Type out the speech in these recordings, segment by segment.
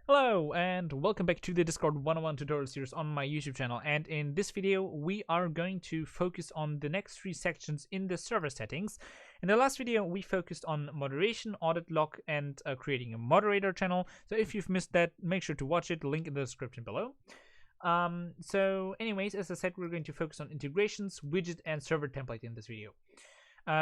Hello and welcome back to the Discord 101 tutorial series on my YouTube channel, and in this video we are going to focus on the next three sections in the server settings. In the last video we focused on moderation, audit log, and creating a moderator channel, so if you've missed that, make sure to watch it, link in the description below. So anyways, as I said, we're going to focus on integrations, widget, and server template in this video.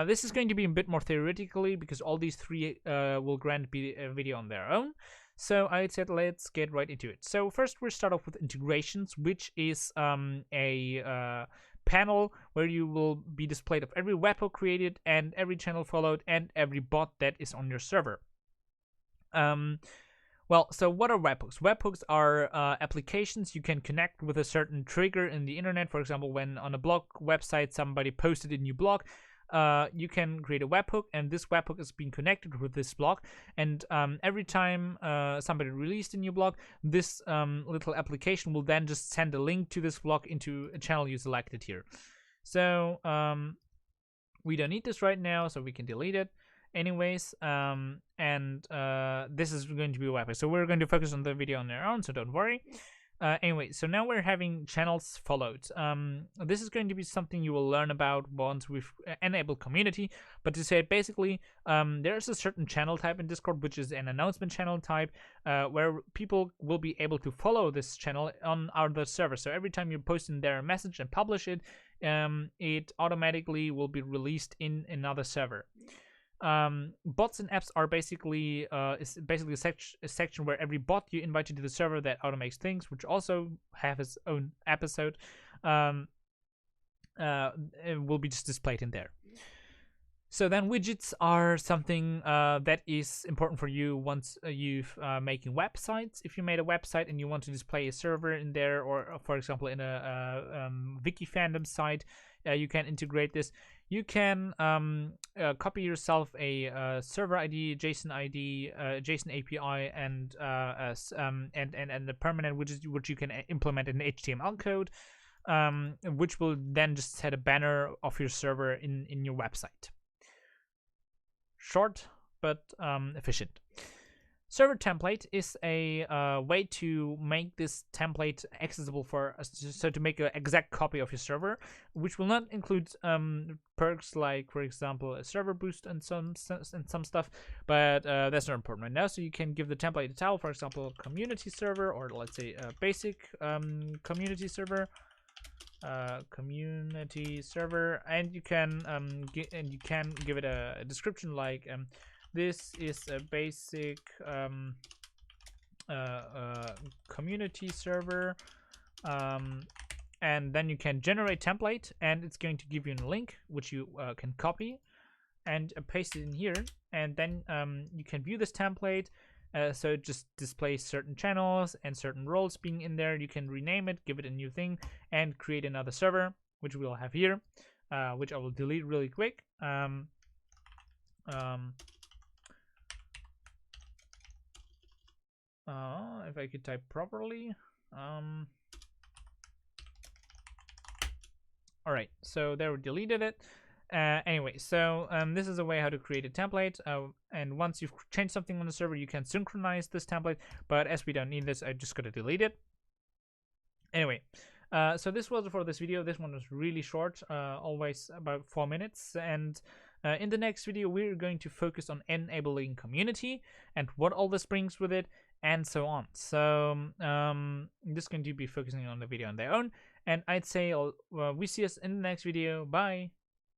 This is going to be a bit more theoretically because all these three will grant be a video on their own. So I said let's get right into it. So first we'll start off with integrations, which is a panel where you will be displayed of every webhook created and every channel followed and every bot that is on your server. Well, so what are webhooks? Webhooks are applications you can connect with a certain trigger in the internet. For example, when on a blog website somebody posted a new blog, you can create a webhook, and this webhook is being connected with this blog, and every time somebody released a new blog, this little application will then just send a link to this blog into a channel you selected here. So we don't need this right now, so we can delete it anyways. This is going to be a webhook, so we're going to focus on the video on their own, so don't worry. Anyway, so now we're having channels followed. This is going to be something you will learn about once we've enabled community. But to say it basically, there's a certain channel type in Discord, which is an announcement channel type, where people will be able to follow this channel on other servers. So every time you post in there a message and publish it, it automatically will be released in another server. Bots and apps are basically a section where every bot you invite to the server that automates things, which also have its own episode, will be just displayed in there. So then widgets are something that is important for you once you've making websites. If you made a website and you want to display a server in there, or for example in a wiki fandom site, you can integrate this. You can copy yourself a server ID, JSON ID, JSON API, and the permanent widget, which you can implement in HTML code, which will then just set a banner of your server in your website. Short but efficient. Server template is a way to make this template accessible for us, so to make an exact copy of your server, which will not include perks like, for example, a server boost and some stuff, but that's not important right now. So you can give the template a title, for example, community server, or let's say a basic community server. And you can give it a description like this is a basic community server, and then you can generate template, and it's going to give you a link which you can copy and paste it in here, and then you can view this template. So it just displays certain channels and certain roles being in there. You can rename it, give it a new thing, and create another server, which we'll have here, which I will delete really quick. If I could type properly. All right, so there we deleted it. Anyway, so this is a way how to create a template, and once you've changed something on the server, you can synchronize this template, but as we don't need this, I just gotta delete it. Anyway, so this was for this video. This one was really short, always about 4 minutes, and in the next video we're going to focus on enabling community and what all this brings with it, and so on. So this is going to be focusing on the video on their own, and I'd say we see us in the next video. Bye.